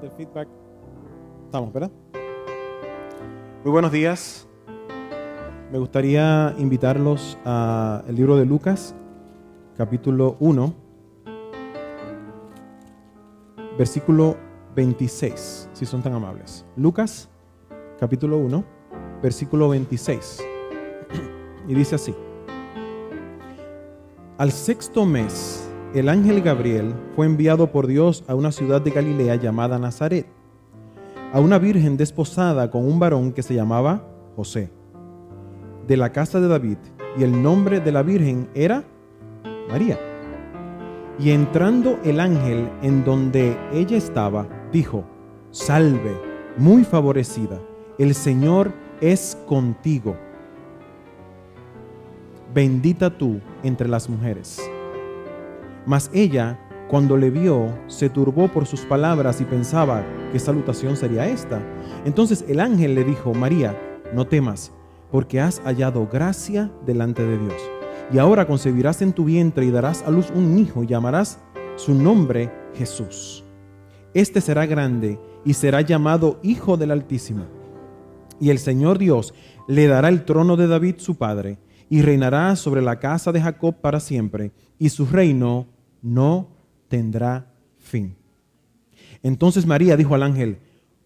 del feedback. Estamos, ¿verdad? Muy buenos días. Me gustaría invitarlos al libro de Lucas, capítulo 1, versículo 26, si son tan amables. Lucas, capítulo 1, versículo 26. Y dice así: Al sexto mes, el ángel Gabriel fue enviado por Dios a una ciudad de Galilea llamada Nazaret, a una virgen desposada con un varón que se llamaba José, de la casa de David, y el nombre de la virgen era María. Y entrando el ángel en donde ella estaba, dijo: Salve, muy favorecida, el Señor es contigo. Bendita tú entre las mujeres. Mas ella, cuando le vio, se turbó por sus palabras y pensaba: ¿qué salutación sería esta? Entonces el ángel le dijo: María, no temas, porque has hallado gracia delante de Dios. Y ahora concebirás en tu vientre y darás a luz un hijo y llamarás su nombre Jesús. Este será grande y será llamado Hijo del Altísimo. Y el Señor Dios le dará el trono de David su padre, y reinará sobre la casa de Jacob para siempre, y su reino no tendrá fin. Entonces María dijo al ángel: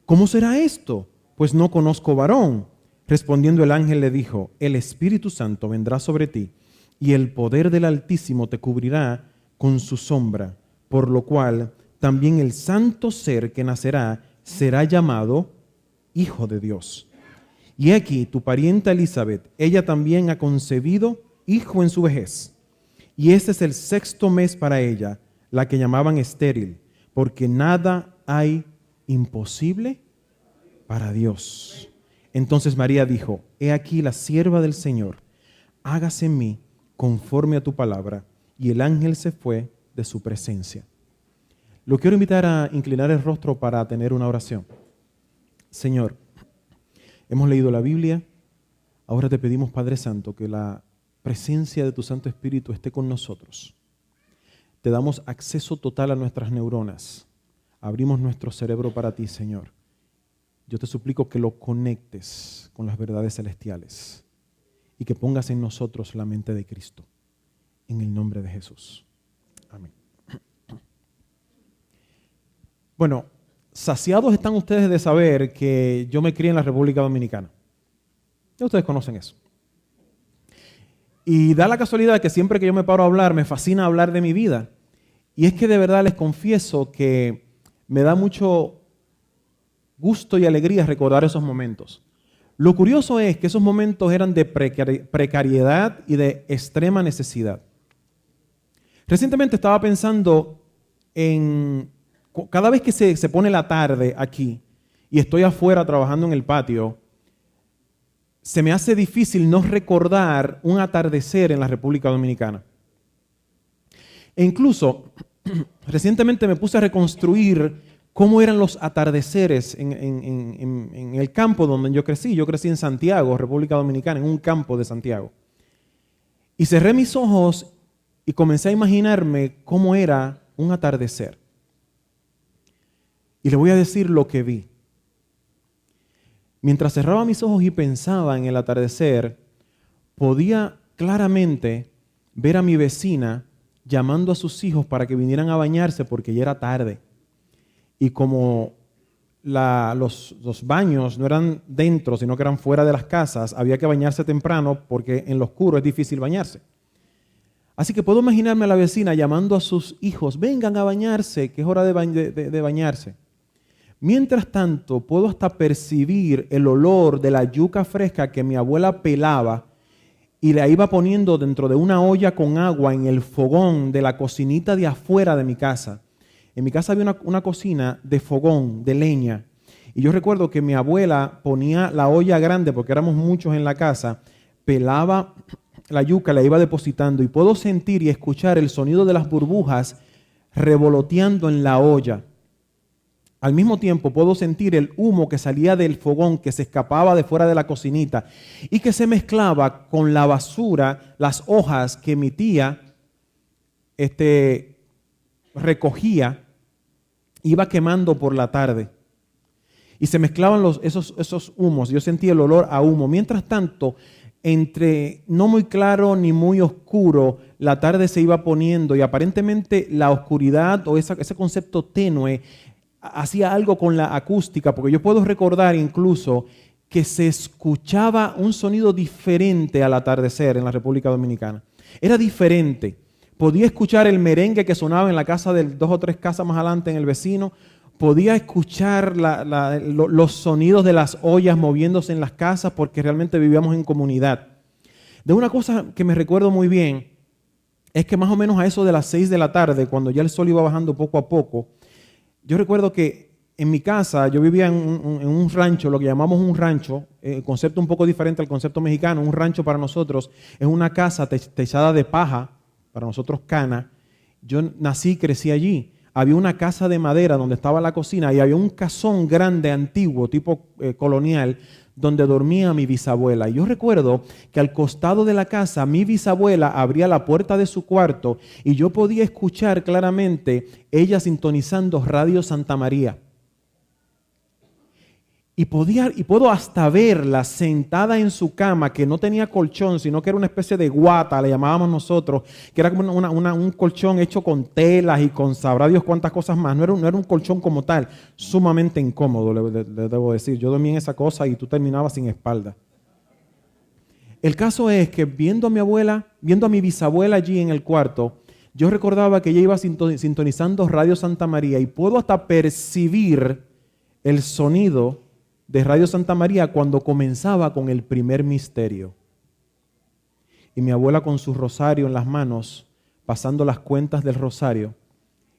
¿cómo será esto? Pues no conozco varón. Respondiendo el ángel le dijo: el Espíritu Santo vendrá sobre ti, y el poder del Altísimo te cubrirá con su sombra, por lo cual también el santo ser que nacerá será llamado Hijo de Dios. Y aquí tu parienta Elizabeth, ella también ha concebido hijo en su vejez. Y este es el sexto mes para ella, la que llamaban estéril, porque nada hay imposible para Dios. Entonces María dijo: he aquí la sierva del Señor, hágase en mí conforme a tu palabra. Y el ángel se fue de su presencia. Lo quiero invitar a inclinar el rostro para tener una oración. Señor, hemos leído la Biblia. Ahora te pedimos, Padre Santo, que la presencia de tu Santo Espíritu esté con nosotros. Te damos acceso total a nuestras neuronas. Abrimos nuestro cerebro para ti, Señor. Yo te suplico que lo conectes con las verdades celestiales y que pongas en nosotros la mente de Cristo. En el nombre de Jesús. Amén. Bueno, saciados están ustedes de saber que yo me crié en la República Dominicana. Ya ustedes conocen eso. Y da la casualidad que siempre que yo me paro a hablar, me fascina hablar de mi vida. Y es que de verdad les confieso que me da mucho gusto y alegría recordar esos momentos. Lo curioso es que esos momentos eran de precariedad y de extrema necesidad. Recientemente estaba pensando en, cada vez que se pone la tarde aquí y estoy afuera trabajando en el patio, se me hace difícil no recordar un atardecer en la República Dominicana. E incluso, recientemente me puse a reconstruir cómo eran los atardeceres en el campo donde yo crecí. Yo crecí en Santiago, República Dominicana, en un campo de Santiago. Y cerré mis ojos y comencé a imaginarme cómo era un atardecer. Y le voy a decir lo que vi. Mientras cerraba mis ojos y pensaba en el atardecer, podía claramente ver a mi vecina llamando a sus hijos para que vinieran a bañarse porque ya era tarde. Y como los baños no eran dentro, sino que eran fuera de las casas, había que bañarse temprano porque en lo oscuro es difícil bañarse. Así que puedo imaginarme a la vecina llamando a sus hijos: vengan a bañarse, que es hora de bañarse. Mientras tanto, puedo hasta percibir el olor de la yuca fresca que mi abuela pelaba y la iba poniendo dentro de una olla con agua en el fogón de la cocinita de afuera de mi casa. En mi casa había una cocina de fogón, de leña. Y yo recuerdo que mi abuela ponía la olla grande, porque éramos muchos en la casa, pelaba la yuca, la iba depositando. Y puedo sentir y escuchar el sonido de las burbujas revoloteando en la olla. Al mismo tiempo puedo sentir el humo que salía del fogón, que se escapaba de fuera de la cocinita y que se mezclaba con la basura, las hojas que mi tía recogía iba quemando por la tarde y se mezclaban esos humos. Yo sentía el olor a humo. Mientras tanto, entre no muy claro ni muy oscuro, la tarde se iba poniendo y aparentemente la oscuridad o ese concepto tenue hacía algo con la acústica, porque yo puedo recordar incluso que se escuchaba un sonido diferente al atardecer en la República Dominicana. Era diferente. Podía escuchar el merengue que sonaba en la casa de 2 o 3 casas más adelante en el vecino. Podía escuchar los sonidos de las ollas moviéndose en las casas porque realmente vivíamos en comunidad. De una cosa que me recuerdo muy bien es que más o menos a eso de las 6 de la tarde, cuando ya el sol iba bajando poco a poco, yo recuerdo que en mi casa, yo vivía en un rancho, lo que llamamos un rancho, el concepto un poco diferente al concepto mexicano. Un rancho para nosotros es una casa techada de paja, para nosotros cana. Yo nací y crecí allí. Había una casa de madera donde estaba la cocina y había un casón grande, antiguo, tipo colonial, donde dormía mi bisabuela. Y yo recuerdo que al costado de la casa, mi bisabuela abría la puerta de su cuarto y yo podía escuchar claramente ella sintonizando Radio Santa María. Y puedo hasta verla sentada en su cama, que no tenía colchón, sino que era una especie de guata, le llamábamos nosotros, que era como un colchón hecho con telas y con sabrá Dios cuántas cosas más. No era un colchón como tal, sumamente incómodo, le debo decir. Yo dormía en esa cosa y tú terminabas sin espalda. El caso es que viendo a mi bisabuela allí en el cuarto, yo recordaba que ella iba sintonizando Radio Santa María y puedo hasta percibir el sonido de Radio Santa María cuando comenzaba con el primer misterio. Y mi abuela con su rosario en las manos, pasando las cuentas del rosario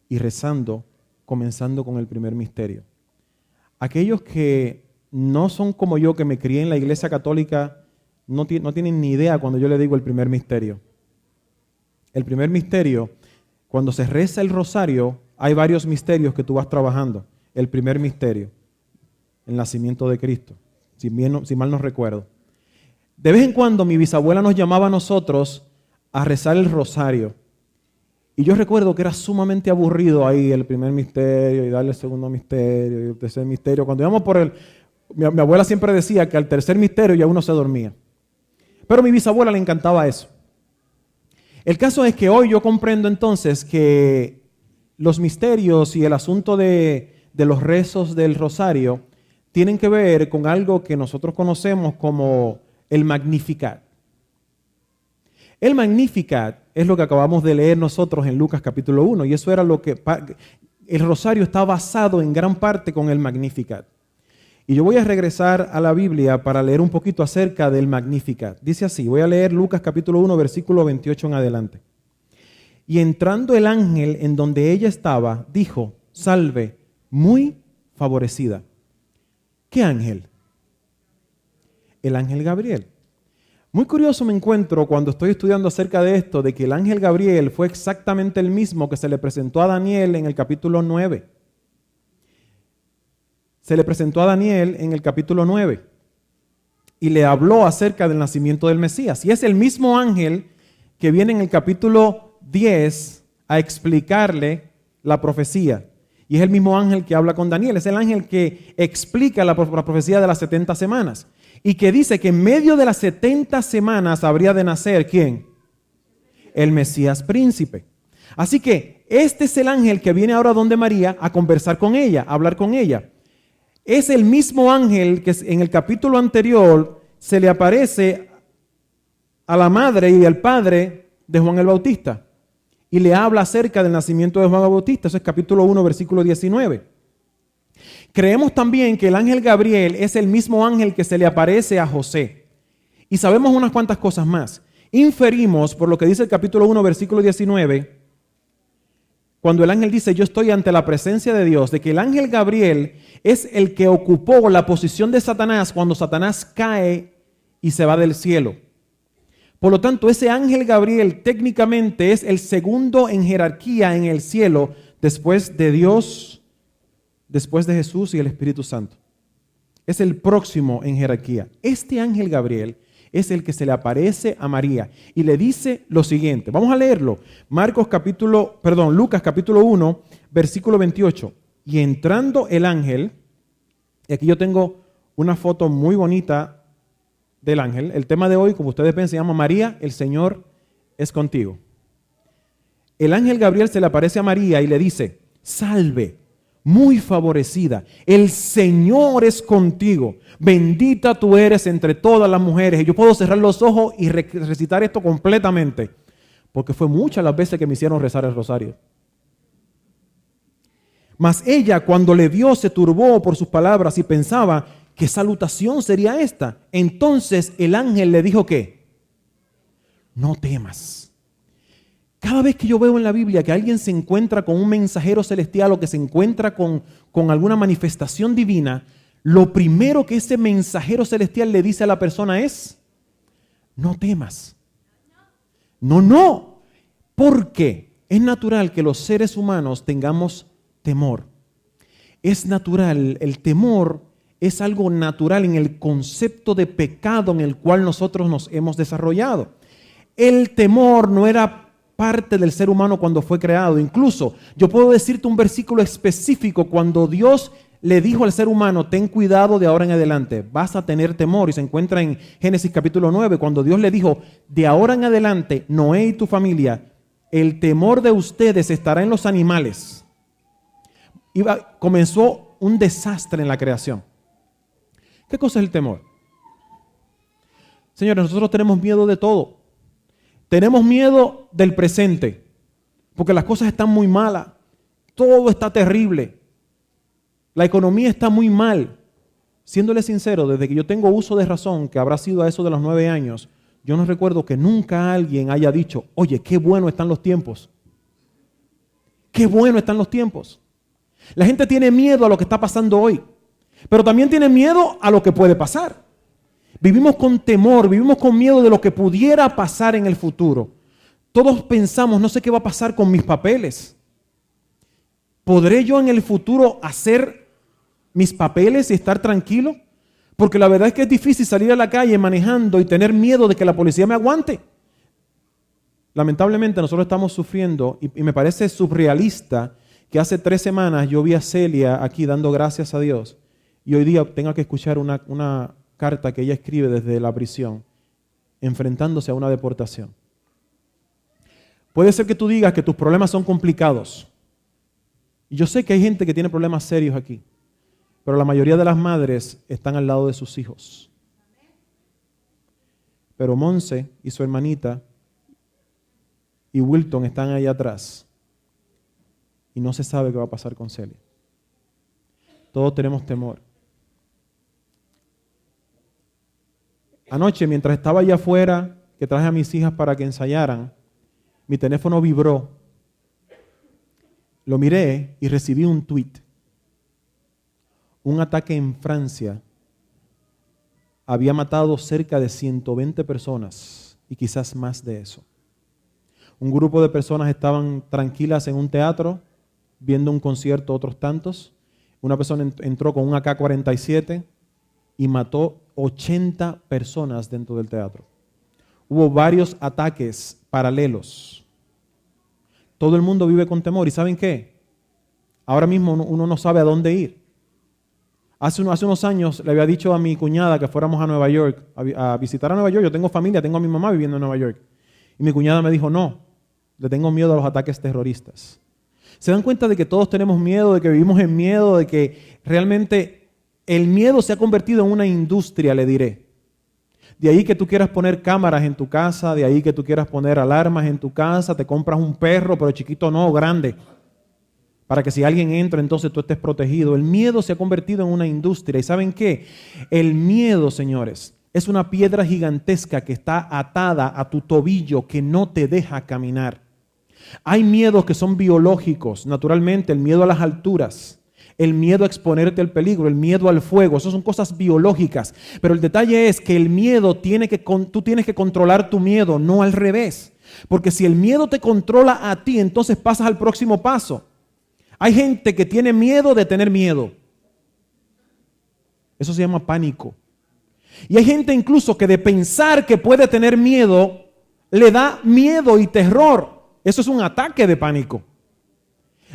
y rezando, comenzando con el primer misterio. Aquellos que no son como yo, que me crié en la iglesia católica, no tienen ni idea cuando yo le digo el primer misterio. El primer misterio, cuando se reza el rosario, hay varios misterios que tú vas trabajando. El primer misterio, el nacimiento de Cristo, si mal no recuerdo. De vez en cuando mi bisabuela nos llamaba a nosotros a rezar el rosario. Y yo recuerdo que era sumamente aburrido ahí el primer misterio y darle el segundo misterio y el tercer misterio. Cuando íbamos por mi abuela siempre decía que al tercer misterio ya uno se dormía. Pero a mi bisabuela le encantaba eso. El caso es que hoy yo comprendo entonces que los misterios y el asunto de los rezos del rosario tienen que ver con algo que nosotros conocemos como el Magnificat. El Magnificat es lo que acabamos de leer nosotros en Lucas capítulo 1 y eso era lo que el rosario está basado en gran parte con el Magnificat. Y yo voy a regresar a la Biblia para leer un poquito acerca del Magnificat. Dice así, voy a leer Lucas capítulo 1 versículo 28 en adelante. Y entrando el ángel en donde ella estaba, dijo, salve, muy favorecida. ¿Qué ángel? El ángel Gabriel. Muy curioso me encuentro cuando estoy estudiando acerca de esto, de que el ángel Gabriel fue exactamente el mismo que se le presentó a Daniel en el capítulo 9. Se le presentó a Daniel en el capítulo 9 y le habló acerca del nacimiento del Mesías. Y es el mismo ángel que viene en el capítulo 10 a explicarle la profecía. Y es el mismo ángel que habla con Daniel. Es el ángel que explica la profecía de las 70 semanas. Y que dice que en medio de las 70 semanas habría de nacer, ¿quién? El Mesías príncipe. Así que este es el ángel que viene ahora donde María a conversar con ella, a hablar con ella. Es el mismo ángel que en el capítulo anterior se le aparece a la madre y al padre de Juan el Bautista. Y le habla acerca del nacimiento de Juan el Bautista. Eso es capítulo 1, versículo 19. Creemos también que el ángel Gabriel es el mismo ángel que se le aparece a José. Y sabemos unas cuantas cosas más. Inferimos, por lo que dice el capítulo 1, versículo 19, cuando el ángel dice, yo estoy ante la presencia de Dios, de que el ángel Gabriel es el que ocupó la posición de Satanás cuando Satanás cae y se va del cielo. Por lo tanto, ese ángel Gabriel técnicamente es el segundo en jerarquía en el cielo después de Dios, después de Jesús y el Espíritu Santo. Es el próximo en jerarquía. Este ángel Gabriel es el que se le aparece a María y le dice lo siguiente. Vamos a leerlo. Lucas capítulo 1, versículo 28. Y entrando el ángel, y aquí yo tengo una foto muy bonita del ángel. El tema de hoy, como ustedes ven, se llama María, el Señor es contigo. El ángel Gabriel se le aparece a María y le dice: salve, muy favorecida, el Señor es contigo, bendita tú eres entre todas las mujeres. Y yo puedo cerrar los ojos y recitar esto completamente, porque fue muchas las veces que me hicieron rezar el rosario. Mas ella, cuando le vio, se turbó por sus palabras y pensaba: ¿qué salutación sería esta? Entonces el ángel le dijo ¿qué? No temas. Cada vez que yo veo en la Biblia que alguien se encuentra con un mensajero celestial o que se encuentra con alguna manifestación divina, lo primero que ese mensajero celestial le dice a la persona es: no temas. No. Porque es natural que los seres humanos tengamos temor. Es natural, el temor es algo natural en el concepto de pecado en el cual nosotros nos hemos desarrollado. El temor no era parte del ser humano cuando fue creado. Incluso yo puedo decirte un versículo específico cuando Dios le dijo al ser humano: ten cuidado de ahora en adelante, vas a tener temor. Y se encuentra en Génesis capítulo 9, cuando Dios le dijo: de ahora en adelante, Noé y tu familia, el temor de ustedes estará en los animales. Comenzó un desastre en la creación. ¿Qué cosa es el temor? Señores, nosotros tenemos miedo de todo. Tenemos miedo del presente, porque las cosas están muy malas. Todo está terrible. La economía está muy mal. Siéndole sincero, desde que yo tengo uso de razón, que habrá sido a eso de los 9 años, yo no recuerdo que nunca alguien haya dicho: oye, qué bueno están los tiempos. Qué bueno están los tiempos. La gente tiene miedo a lo que está pasando hoy, pero también tiene miedo a lo que puede pasar. Vivimos con temor, vivimos con miedo de lo que pudiera pasar en el futuro. Todos pensamos: no sé qué va a pasar con mis papeles. ¿Podré yo en el futuro hacer mis papeles y estar tranquilo? Porque la verdad es que es difícil salir a la calle manejando y tener miedo de que la policía me aguante. Lamentablemente nosotros estamos sufriendo, y me parece surrealista que hace 3 semanas yo vi a Celia aquí dando gracias a Dios y hoy día tenga que escuchar una carta que ella escribe desde la prisión, enfrentándose a una deportación. Puede ser que tú digas que tus problemas son complicados. Y yo sé que hay gente que tiene problemas serios aquí, pero la mayoría de las madres están al lado de sus hijos. Pero Monse y su hermanita y Wilton están ahí atrás y no se sabe qué va a pasar con Celia. Todos tenemos temor. Anoche, mientras estaba allá afuera, que traje a mis hijas para que ensayaran, mi teléfono vibró. Lo miré y recibí un tuit. Un ataque en Francia había matado cerca de 120 personas y quizás más de eso. Un grupo de personas estaban tranquilas en un teatro viendo un concierto, otros tantos. Una persona entró con un AK-47 y mató 80 personas dentro del teatro. Hubo varios ataques paralelos. Todo el mundo vive con temor. ¿Y saben qué? Ahora mismo uno no sabe a dónde ir. Hace unos años le había dicho a mi cuñada que fuéramos a Nueva York, a visitar a Nueva York. Yo tengo familia, tengo a mi mamá viviendo en Nueva York. Y mi cuñada me dijo: no, le tengo miedo a los ataques terroristas. ¿Se dan cuenta de que todos tenemos miedo, de que vivimos en miedo, de que realmente el miedo se ha convertido en una industria, le diré? De ahí que tú quieras poner cámaras en tu casa, de ahí que tú quieras poner alarmas en tu casa, te compras un perro, pero chiquito no, grande, para que si alguien entra, entonces tú estés protegido. El miedo se ha convertido en una industria. ¿Y saben qué? El miedo, señores, es una piedra gigantesca que está atada a tu tobillo que no te deja caminar. Hay miedos que son biológicos, naturalmente, el miedo a las alturas, el miedo a exponerte al peligro, el miedo al fuego, esas son cosas biológicas. Pero el detalle es que el miedo tú tienes que controlar tu miedo, no al revés. Porque si el miedo te controla a ti, entonces pasas al próximo paso. Hay gente que tiene miedo de tener miedo. Eso se llama pánico. Y hay gente incluso que de pensar que puede tener miedo, le da miedo y terror. Eso es un ataque de pánico.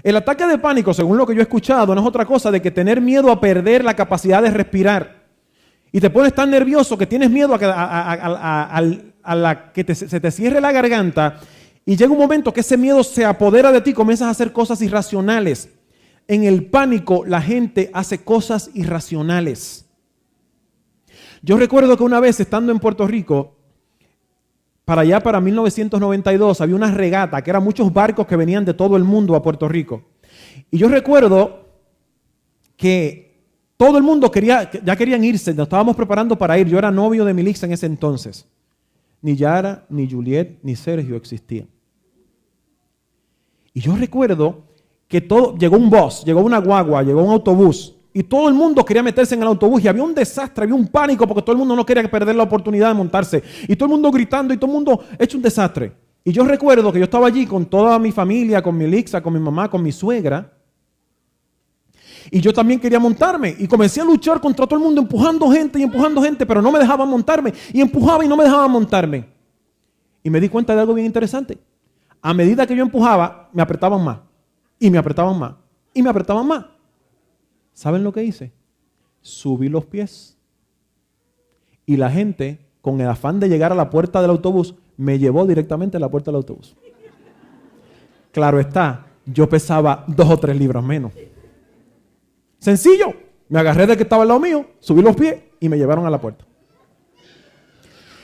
El ataque de pánico, según lo que yo he escuchado, no es otra cosa de que tener miedo a perder la capacidad de respirar. Y te pones tan nervioso que tienes miedo a que se te cierre la garganta y llega un momento que ese miedo se apodera de ti y comienzas a hacer cosas irracionales. En el pánico la gente hace cosas irracionales. Yo recuerdo que una vez estando en Puerto Rico, para allá para 1992, había una regata que eran muchos barcos que venían de todo el mundo a Puerto Rico. Y yo recuerdo que todo el mundo ya querían irse, nos estábamos preparando para ir. Yo era novio de Milixa en ese entonces. Ni Yara, ni Juliet, ni Sergio existían. Y yo recuerdo que llegó un bus, llegó una guagua, llegó un autobús. Y todo el mundo quería meterse en el autobús y había un desastre, había un pánico porque todo el mundo no quería perder la oportunidad de montarse. Y todo el mundo gritando y todo el mundo hecho un desastre. Y yo recuerdo que yo estaba allí con toda mi familia, con mi Milixa, con mi mamá, con mi suegra. Y yo también quería montarme. Y comencé a luchar contra todo el mundo, empujando gente, pero no me dejaban montarme. Y empujaba y no me dejaban montarme. Y me di cuenta de algo bien interesante. A medida que yo empujaba, me apretaban más. Y me apretaban más. Y me apretaban más. ¿Saben lo que hice? Subí los pies. Y la gente, con el afán de llegar a la puerta del autobús, me llevó directamente a la puerta del autobús. Claro está, yo pesaba 2 o 3 libras menos. Sencillo. Me agarré del que estaba al lado mío, subí los pies y me llevaron a la puerta.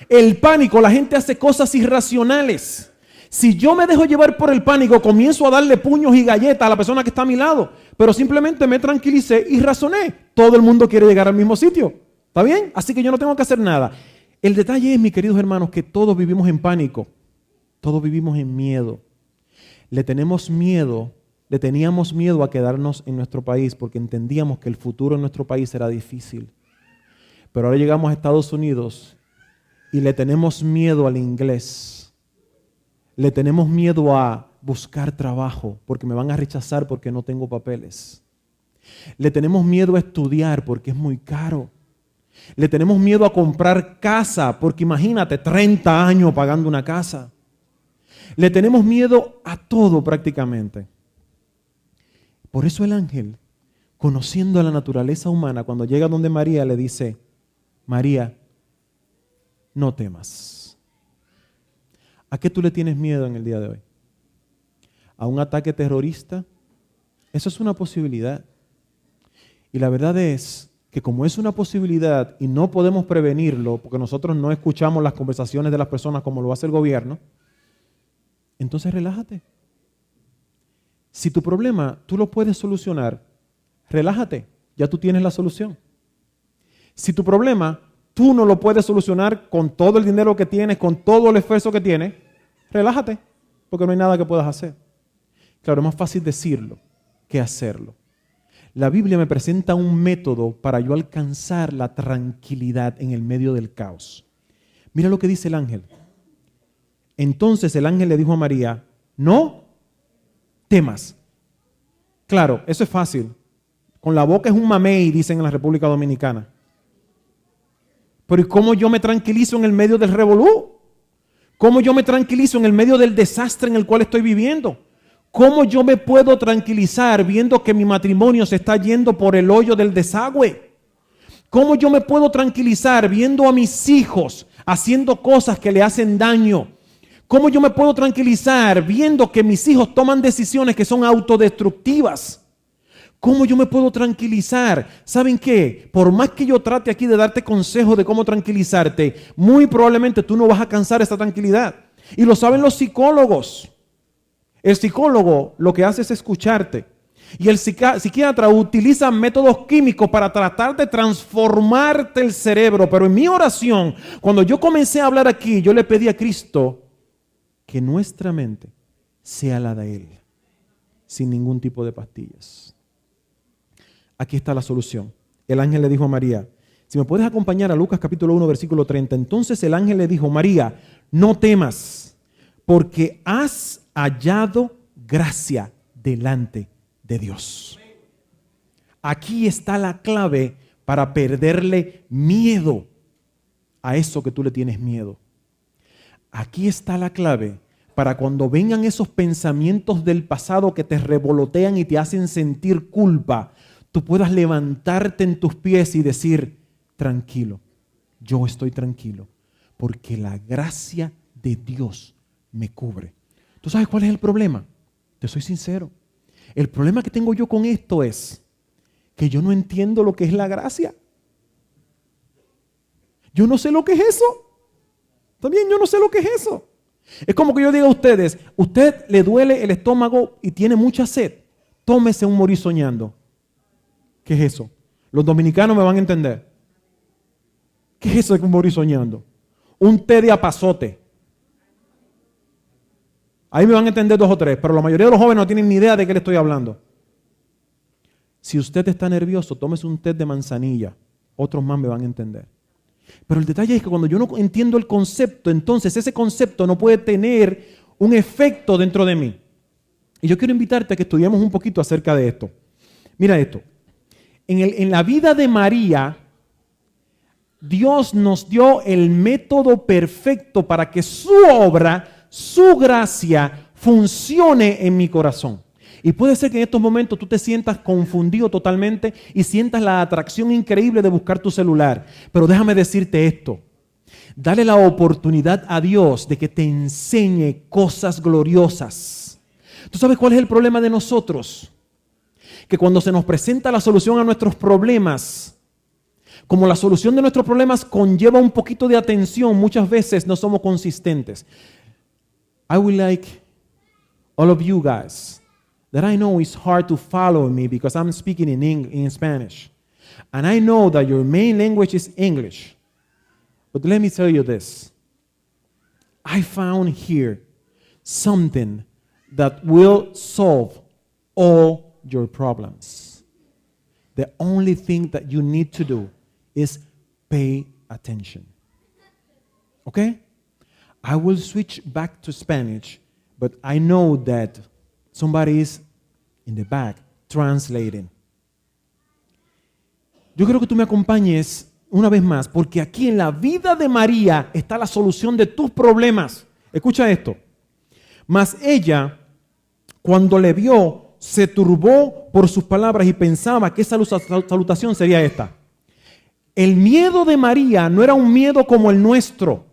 El pánico, la gente hace cosas irracionales. Si yo me dejo llevar por el pánico, comienzo a darle puños y galletas a la persona que está a mi lado, pero simplemente me tranquilicé y razoné. Todo el mundo quiere llegar al mismo sitio. ¿Está bien? Así que yo no tengo que hacer nada. El detalle es, mis queridos hermanos, que todos vivimos en pánico. Todos vivimos en miedo. Le teníamos miedo a quedarnos en nuestro país porque entendíamos que el futuro en nuestro país era difícil. Pero ahora llegamos a Estados Unidos y le tenemos miedo al inglés. Le tenemos miedo a buscar trabajo porque me van a rechazar porque no tengo papeles. Le tenemos miedo a estudiar porque es muy caro. Le tenemos miedo a comprar casa porque imagínate, 30 años pagando una casa. Le tenemos miedo a todo prácticamente. Por eso el ángel, conociendo la naturaleza humana, cuando llega donde María le dice, María, no temas. ¿A qué tú le tienes miedo en el día de hoy? ¿A un ataque terrorista? Eso es una posibilidad. Y la verdad es que como es una posibilidad y no podemos prevenirlo, porque nosotros no escuchamos las conversaciones de las personas como lo hace el gobierno, entonces relájate. Si tu problema tú lo puedes solucionar, relájate, ya tú tienes la solución. Si tu problema tú no lo puedes solucionar con todo el dinero que tienes, con todo el esfuerzo que tienes, relájate, porque no hay nada que puedas hacer. Claro, es más fácil decirlo que hacerlo. La Biblia me presenta un método para yo alcanzar la tranquilidad en el medio del caos. Mira lo que dice el ángel. Entonces el ángel le dijo a María, no temas. Claro, eso es fácil. Con la boca es un mamey, dicen en la República Dominicana. Pero ¿y cómo yo me tranquilizo en el medio del revolú? ¿Cómo yo me tranquilizo en el medio del desastre en el cual estoy viviendo? ¿Cómo yo me puedo tranquilizar viendo que mi matrimonio se está yendo por el hoyo del desagüe? ¿Cómo yo me puedo tranquilizar viendo a mis hijos haciendo cosas que le hacen daño? ¿Cómo yo me puedo tranquilizar viendo que mis hijos toman decisiones que son autodestructivas? ¿Cómo yo me puedo tranquilizar? ¿Saben qué? Por más que yo trate aquí de darte consejos de cómo tranquilizarte, muy probablemente tú no vas a alcanzar esa tranquilidad. Y lo saben los psicólogos. El psicólogo lo que hace es escucharte. Y el psiquiatra utiliza métodos químicos para tratar de transformarte el cerebro. Pero en mi oración, cuando yo comencé a hablar aquí, yo le pedí a Cristo que nuestra mente sea la de Él, sin ningún tipo de pastillas. Aquí está la solución. El ángel le dijo a María, si me puedes acompañar a Lucas capítulo 1, versículo 30. Entonces el ángel le dijo, María, no temas, porque has hallado gracia delante de Dios. Aquí está la clave para perderle miedo a eso que tú le tienes miedo. Aquí está la clave para cuando vengan esos pensamientos del pasado que te revolotean y te hacen sentir culpa, tú puedas levantarte en tus pies y decir, tranquilo, yo estoy tranquilo, porque la gracia de Dios me cubre. ¿Tú sabes cuál es el problema? Te soy sincero. El problema que tengo yo con esto es que yo no entiendo lo que es la gracia. Yo no sé lo que es eso. También yo no sé lo que es eso. Es como que yo diga a ustedes, usted le duele el estómago y tiene mucha sed, tómese un morir soñando. ¿Qué es eso? Los dominicanos me van a entender. ¿Qué es eso de un morir soñando? Un té de apazote. Ahí me van a entender 2 o 3, pero la mayoría de los jóvenes no tienen ni idea de qué le estoy hablando. Si usted está nervioso, tómese un té de manzanilla. Otros más me van a entender. Pero el detalle es que cuando yo no entiendo el concepto, entonces ese concepto no puede tener un efecto dentro de mí. Y yo quiero invitarte a que estudiemos un poquito acerca de esto. Mira esto. En la vida de María, Dios nos dio el método perfecto para que su obra, su gracia, funcione en mi corazón. Y puede ser que en estos momentos tú te sientas confundido totalmente y sientas la atracción increíble de buscar tu celular. Pero déjame decirte esto. Dale la oportunidad a Dios de que te enseñe cosas gloriosas. ¿Tú sabes cuál es el problema de nosotros? Que cuando se nos presenta la solución a nuestros problemas, como la solución de nuestros problemas conlleva un poquito de atención, muchas veces no somos consistentes. I would like all of you guys that I know it's hard to follow me because I'm speaking in Spanish. And I know that your main language is English. But let me tell you this. I found here something that will solve all your problems. The only thing that you need to do is pay attention. Okay? I will switch back to Spanish, but I know that somebody is in the back translating. Yo quiero que tú me acompañes una vez más, porque aquí en la vida de María está la solución de tus problemas. Escucha esto. Mas ella, cuando le vio, se turbó por sus palabras y pensaba que esa salutación sería esta. El miedo de María no era un miedo como el nuestro.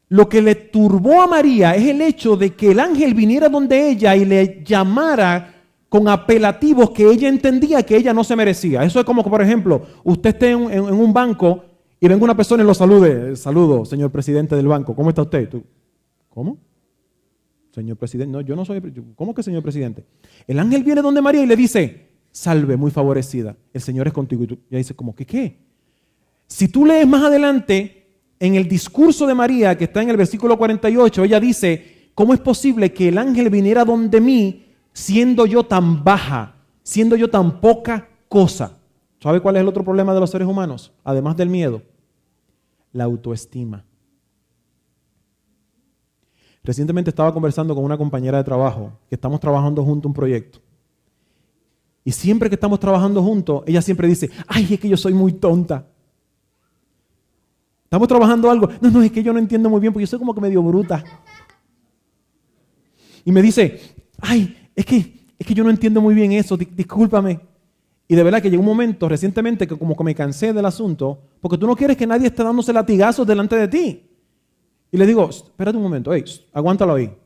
Lo que le turbó a María es el hecho de que el ángel viniera donde ella y le llamara con apelativos que ella entendía que ella no se merecía. Eso es como que, por ejemplo, usted esté en un banco y venga una persona y lo salude. Saludo, señor presidente del banco. ¿Cómo está usted? ¿Tú? ¿Cómo? Señor presidente. No, yo no soy. ¿Cómo que señor presidente? El ángel viene donde María y le dice, salve, muy favorecida. El Señor es contigo. Y tú ya dices como, ¿qué? Si tú lees más adelante, en el discurso de María, que está en el versículo 48, ella dice, ¿cómo es posible que el ángel viniera donde mí siendo yo tan baja, siendo yo tan poca cosa? ¿Sabe cuál es el otro problema de los seres humanos? Además del miedo, la autoestima. Recientemente estaba conversando con una compañera de trabajo, que estamos trabajando juntos un proyecto. Y siempre que estamos trabajando juntos, ella siempre dice, ay, es que yo soy muy tonta. Estamos trabajando algo. No, es que yo no entiendo muy bien porque yo soy como que medio bruta. Y me dice, ay, es que yo no entiendo muy bien eso, discúlpame. Y de verdad que llegó un momento recientemente que como que me cansé del asunto, porque tú no quieres que nadie esté dándose latigazos delante de ti. Y le digo, espérate un momento, aguántalo ahí.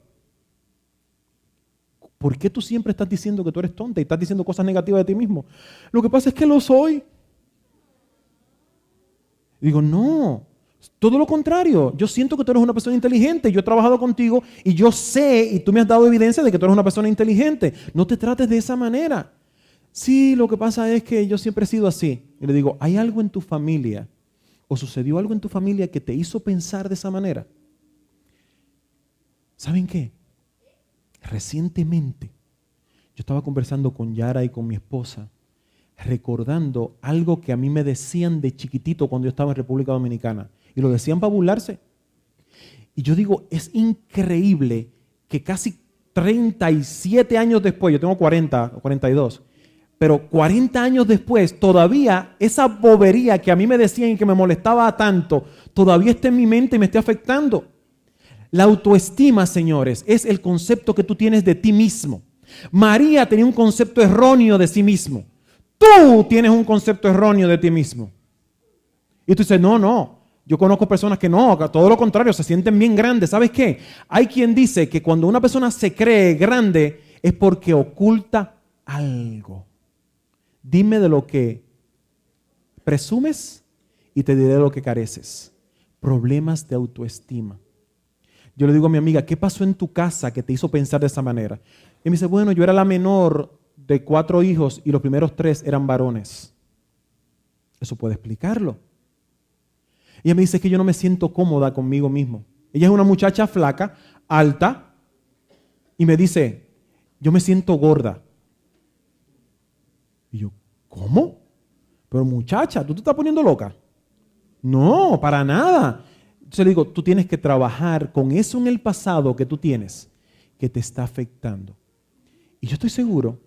¿Por qué tú siempre estás diciendo que tú eres tonta y estás diciendo cosas negativas de ti mismo? Lo que pasa es que lo soy. Y digo, no. Todo lo contrario, yo siento que tú eres una persona inteligente, yo he trabajado contigo y yo sé y tú me has dado evidencia de que tú eres una persona inteligente. No te trates de esa manera. Sí, lo que pasa es que yo siempre he sido así. Y le digo, ¿hay algo en tu familia o sucedió algo en tu familia que te hizo pensar de esa manera? ¿Saben qué? Recientemente yo estaba conversando con Yara y con mi esposa, recordando algo que a mí me decían de chiquitito cuando yo estaba en República Dominicana. Y lo decían para burlarse. Y yo digo, es increíble que casi 37 años después, yo tengo 40 o 42, pero 40 años después, todavía esa bobería que a mí me decían y que me molestaba tanto, todavía está en mi mente y me está afectando. La autoestima, señores, es el concepto que tú tienes de ti mismo. María tenía un concepto erróneo de sí mismo. Tú tienes un concepto erróneo de ti mismo. Y tú dices, no. Yo conozco personas que no, todo lo contrario, se sienten bien grandes. ¿Sabes qué? Hay quien dice que cuando una persona se cree grande es porque oculta algo. Dime de lo que presumes y te diré de lo que careces. Problemas de autoestima. Yo le digo a mi amiga, ¿qué pasó en tu casa que te hizo pensar de esa manera? Y me dice, bueno, yo era la menor de 4 hijos y los primeros 3 eran varones. Eso puede explicarlo. Ella me dice que yo no me siento cómoda conmigo mismo. Ella es una muchacha flaca, alta, y me dice, yo me siento gorda. Y yo, ¿cómo? Pero muchacha, ¿tú te estás poniendo loca? No, para nada. Entonces le digo, tú tienes que trabajar con eso en el pasado que tú tienes, que te está afectando. Y yo estoy seguro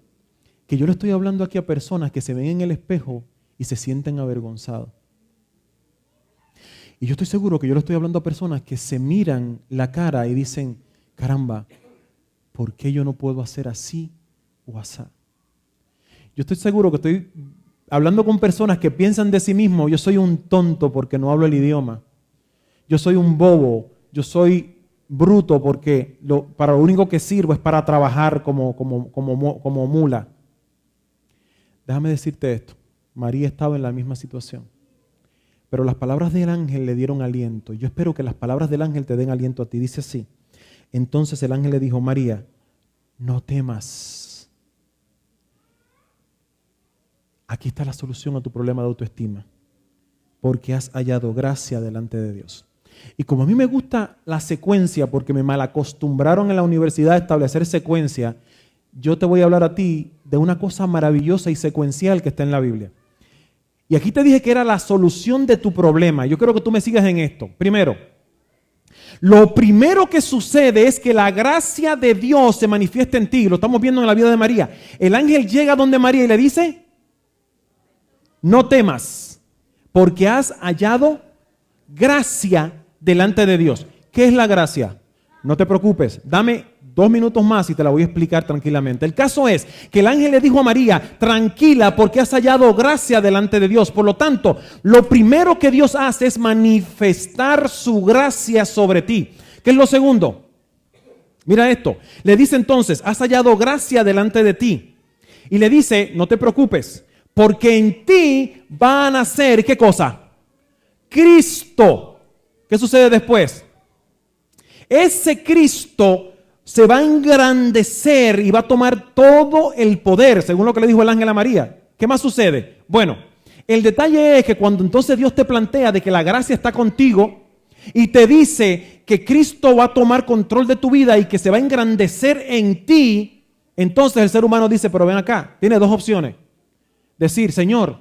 que yo le estoy hablando aquí a personas que se ven en el espejo y se sienten avergonzados. Y yo estoy seguro que yo le estoy hablando a personas que se miran la cara y dicen, caramba, ¿por qué yo no puedo hacer así o asá? Yo estoy seguro que estoy hablando con personas que piensan de sí mismos, yo soy un tonto porque no hablo el idioma. Yo soy un bobo, yo soy bruto porque para lo único que sirvo es para trabajar como mula. Déjame decirte esto, María estaba en la misma situación. Pero las palabras del ángel le dieron aliento. Yo espero que las palabras del ángel te den aliento a ti. Dice así. Entonces el ángel le dijo, María, no temas. Aquí está la solución a tu problema de autoestima. Porque has hallado gracia delante de Dios. Y como a mí me gusta la secuencia, porque me malacostumbraron en la universidad a establecer secuencia, yo te voy a hablar a ti de una cosa maravillosa y secuencial que está en la Biblia. Y aquí te dije que era la solución de tu problema. Yo quiero que tú me sigas en esto. Primero, lo primero que sucede es que la gracia de Dios se manifiesta en ti. Lo estamos viendo en la vida de María. El ángel llega donde María y le dice, no temas, porque has hallado gracia delante de Dios. ¿Qué es la gracia? No te preocupes, dame 2 minutos más y te la voy a explicar tranquilamente. El caso es que el ángel le dijo a María, tranquila porque has hallado gracia delante de Dios. Por lo tanto, lo primero que Dios hace es manifestar su gracia sobre ti. ¿Qué es lo segundo? Mira esto. Le dice entonces, has hallado gracia delante de ti. Y le dice, no te preocupes, porque en ti va a nacer, ¿qué cosa? Cristo. ¿Qué sucede después? Ese Cristo se va a engrandecer y va a tomar todo el poder, según lo que le dijo el ángel a María. ¿Qué más sucede? Bueno, el detalle es que cuando entonces Dios te plantea de que la gracia está contigo y te dice que Cristo va a tomar control de tu vida y que se va a engrandecer en ti, entonces el ser humano dice, pero ven acá, tiene 2 opciones. Decir, Señor,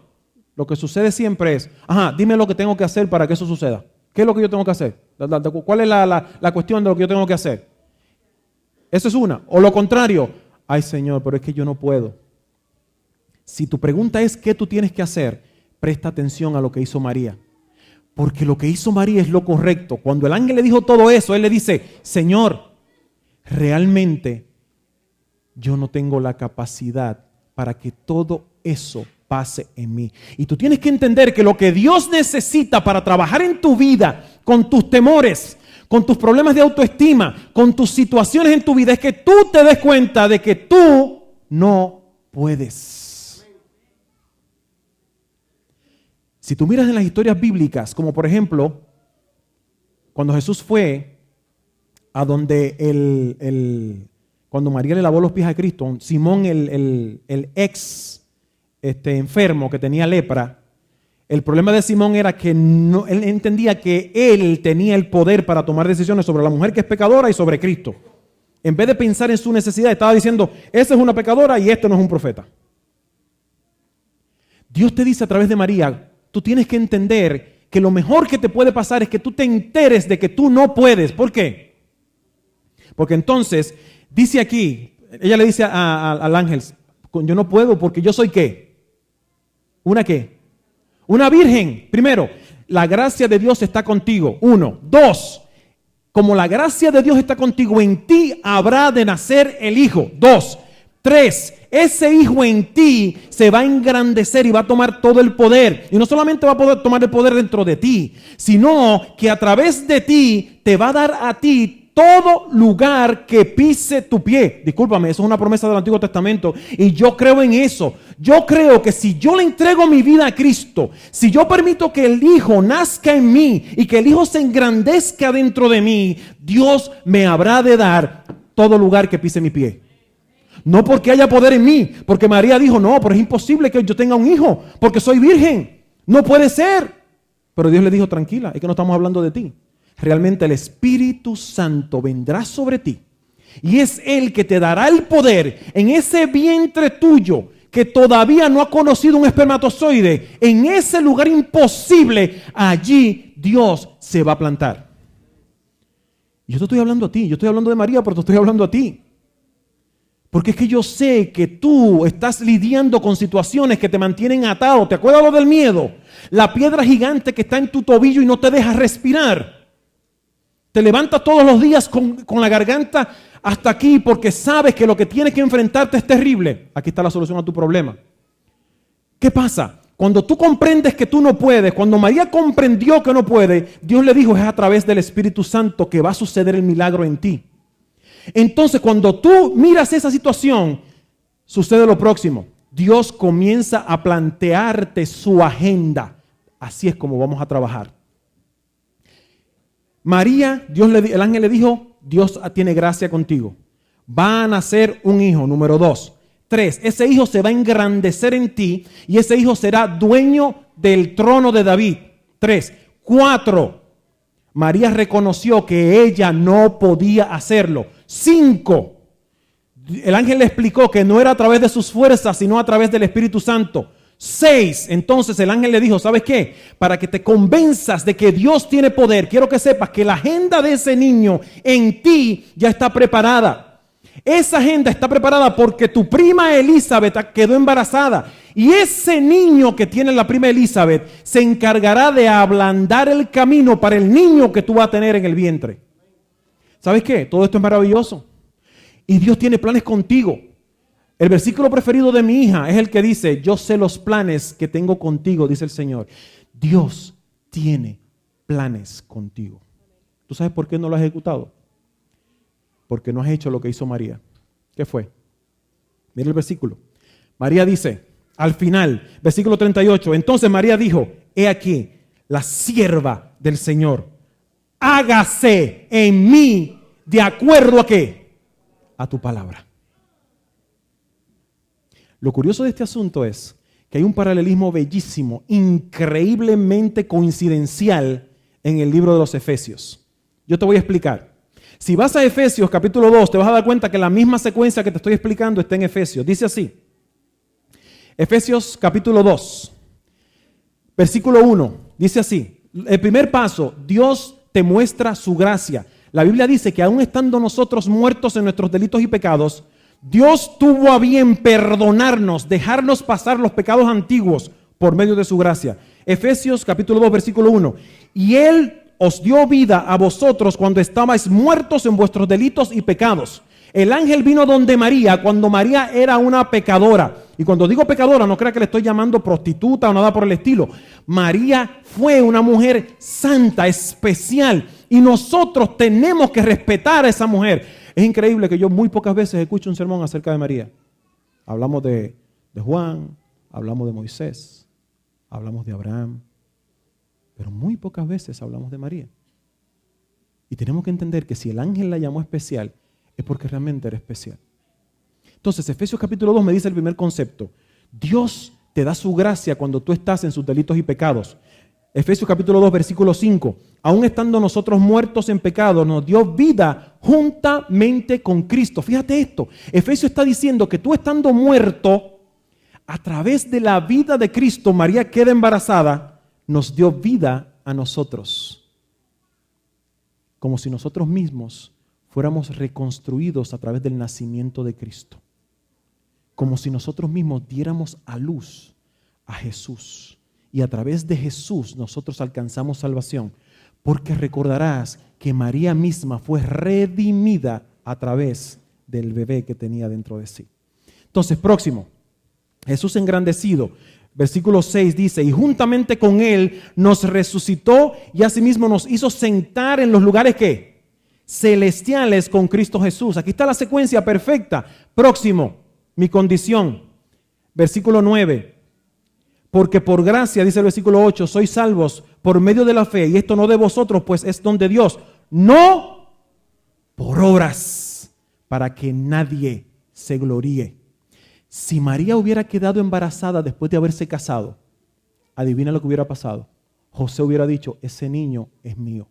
lo que sucede siempre es, dime lo que tengo que hacer para que eso suceda. ¿Qué es lo que yo tengo que hacer? ¿Cuál es la cuestión de lo que yo tengo que hacer? Eso es una. O lo contrario, ay Señor, pero es que yo no puedo. Si tu pregunta es qué tú tienes que hacer, presta atención a lo que hizo María. Porque lo que hizo María es lo correcto. Cuando el ángel le dijo todo eso, él le dice, Señor, realmente yo no tengo la capacidad para que todo eso pase en mí. Y tú tienes que entender que lo que Dios necesita para trabajar en tu vida, con tus temores, con tus problemas de autoestima, con tus situaciones en tu vida, es que tú te des cuenta de que tú no puedes. Si tú miras en las historias bíblicas, como por ejemplo, cuando Jesús fue a donde cuando María le lavó los pies a Cristo, Simón, el ex enfermo que tenía lepra, el problema de Simón era que él entendía que él tenía el poder para tomar decisiones sobre la mujer que es pecadora y sobre Cristo. En vez de pensar en su necesidad, estaba diciendo, esa es una pecadora y este no es un profeta. Dios te dice a través de María, tú tienes que entender que lo mejor que te puede pasar es que tú te enteres de que tú no puedes. ¿Por qué? Porque entonces, dice aquí, ella le dice al ángel, yo no puedo porque yo soy ¿qué? ¿Una qué? Una virgen. Primero, la gracia de Dios está contigo. 1. 2, como la gracia de Dios está contigo, en ti habrá de nacer el Hijo. 2, 3, ese Hijo en ti se va a engrandecer y va a tomar todo el poder. Y no solamente va a poder tomar el poder dentro de ti, sino que a través de ti te va a dar a ti todo lugar que pise tu pie. Discúlpame, eso es una promesa del Antiguo Testamento y yo creo en eso. Yo creo que si yo le entrego mi vida a Cristo, si yo permito que el Hijo nazca en mí y que el Hijo se engrandezca dentro de mí, Dios me habrá de dar todo lugar que pise mi pie. No porque haya poder en mí, porque María dijo, no, pero es imposible que yo tenga un hijo, porque soy virgen. No puede ser. Pero Dios le dijo, tranquila, es que no estamos hablando de ti. Realmente el Espíritu Santo vendrá sobre ti y es Él que te dará el poder en ese vientre tuyo que todavía no ha conocido un espermatozoide. En ese lugar imposible, allí Dios se va a plantar. Yo te estoy hablando a ti, yo estoy hablando de María, pero te estoy hablando a ti. Porque es que yo sé que tú estás lidiando con situaciones que te mantienen atado. ¿Te acuerdas lo del miedo? La piedra gigante que está en tu tobillo y no te deja respirar. Te levantas todos los días con la garganta hasta aquí porque sabes que lo que tienes que enfrentarte es terrible. Aquí está la solución a tu problema. ¿Qué pasa? Cuando tú comprendes que tú no puedes, cuando María comprendió que no puede, Dios le dijo, es a través del Espíritu Santo que va a suceder el milagro en ti. Entonces, cuando tú miras esa situación, sucede lo próximo. Dios comienza a plantearte su agenda. Así es como vamos a trabajar. María, el ángel le dijo, Dios tiene gracia contigo. Va a nacer un hijo, número 2. 3, ese hijo se va a engrandecer en ti y ese hijo será dueño del trono de David. 3, 4, María reconoció que ella no podía hacerlo. 5, el ángel le explicó que no era a través de sus fuerzas, sino a través del Espíritu Santo. 6, entonces el ángel le dijo, ¿sabes qué? Para que te convenzas de que Dios tiene poder, quiero que sepas que la agenda de ese niño en ti ya está preparada. Esa agenda está preparada porque tu prima Elizabeth quedó embarazada. Y ese niño que tiene la prima Elizabeth se encargará de ablandar el camino para el niño que tú vas a tener en el vientre. ¿Sabes qué? Todo esto es maravilloso. Y Dios tiene planes contigo. El versículo preferido de mi hija es el que dice, yo sé los planes que tengo contigo, dice el Señor. Dios tiene planes contigo. ¿Tú sabes por qué no lo has ejecutado? Porque no has hecho lo que hizo María. ¿Qué fue? Mira el versículo. María dice, al final, versículo 38, entonces María dijo, he aquí, la sierva del Señor, hágase en mí de acuerdo a qué? A tu palabra. Lo curioso de este asunto es que hay un paralelismo bellísimo, increíblemente coincidencial en el libro de los Efesios. Yo te voy a explicar. Si vas a Efesios capítulo 2, te vas a dar cuenta que la misma secuencia que te estoy explicando está en Efesios. Dice así, Efesios capítulo 2, versículo 1, dice así, el primer paso, Dios te muestra su gracia. La Biblia dice que aún estando nosotros muertos en nuestros delitos y pecados, Dios tuvo a bien perdonarnos, dejarnos pasar los pecados antiguos por medio de su gracia. Efesios capítulo 2, versículo 1. Y Él os dio vida a vosotros cuando estabais muertos en vuestros delitos y pecados. El ángel vino donde María cuando María era una pecadora. Y cuando digo pecadora, no crea que le estoy llamando prostituta o nada por el estilo. María fue una mujer santa, especial. Y nosotros tenemos que respetar a esa mujer. Es increíble que yo muy pocas veces escucho un sermón acerca de María. Hablamos de Juan, hablamos de Moisés, hablamos de Abraham, pero muy pocas veces hablamos de María. Y tenemos que entender que si el ángel la llamó especial, es porque realmente era especial. Entonces, Efesios capítulo 2 me dice el primer concepto. Dios te da su gracia cuando tú estás en sus delitos y pecados. Efesios capítulo 2, versículo 5. Aún estando nosotros muertos en pecado, nos dio vida juntamente con Cristo. Fíjate esto. Efesios está diciendo que tú estando muerto, a través de la vida de Cristo, María queda embarazada, nos dio vida a nosotros. Como si nosotros mismos fuéramos reconstruidos a través del nacimiento de Cristo. Como si nosotros mismos diéramos a luz a Jesús. Y a través de Jesús nosotros alcanzamos salvación. porque recordarás que María misma fue redimida a través del bebé que tenía dentro de sí. Entonces, próximo, Jesús engrandecido. Versículo 6 dice, y juntamente con Él nos resucitó y asimismo nos hizo sentar en los lugares ¿qué? Celestiales con Cristo Jesús. Aquí está la secuencia perfecta. Próximo, mi condición. Versículo 9. Porque por gracia, dice el versículo 8, sois salvos por medio de la fe, y esto no de vosotros, pues es don de Dios, no por obras, para que nadie se gloríe. Si María hubiera quedado embarazada después de haberse casado, adivina lo que hubiera pasado. José hubiera dicho, ese niño es mío.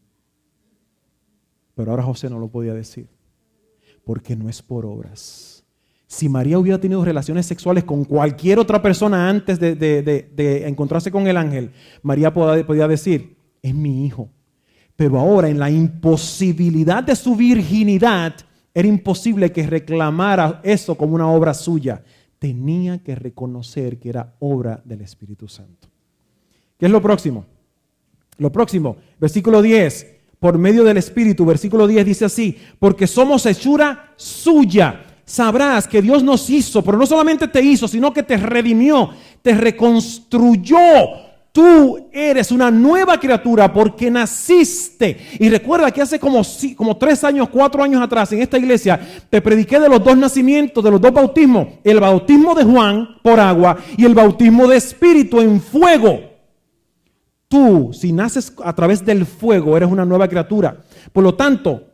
Pero ahora José no lo podía decir, porque no es por obras. Si María hubiera tenido relaciones sexuales con cualquier otra persona antes de encontrarse con el ángel, María podía decir, es mi hijo. Pero ahora, en la imposibilidad de su virginidad, era imposible que reclamara eso como una obra suya. Tenía que reconocer que era obra del Espíritu Santo. ¿Qué es lo próximo? Lo próximo, versículo 10, por medio del Espíritu, versículo 10 dice así, porque somos hechura suya. Sabrás que Dios nos hizo, pero no solamente te hizo, sino que te redimió, te reconstruyó. Tú eres una nueva criatura porque naciste. Y recuerda que hace como 3 años, 4 años atrás en esta iglesia te prediqué de los 2 nacimientos, de los 2 bautismos. El bautismo de Juan por agua y el bautismo de Espíritu en fuego. Tú, si naces a través del fuego, eres una nueva criatura. Por lo tanto,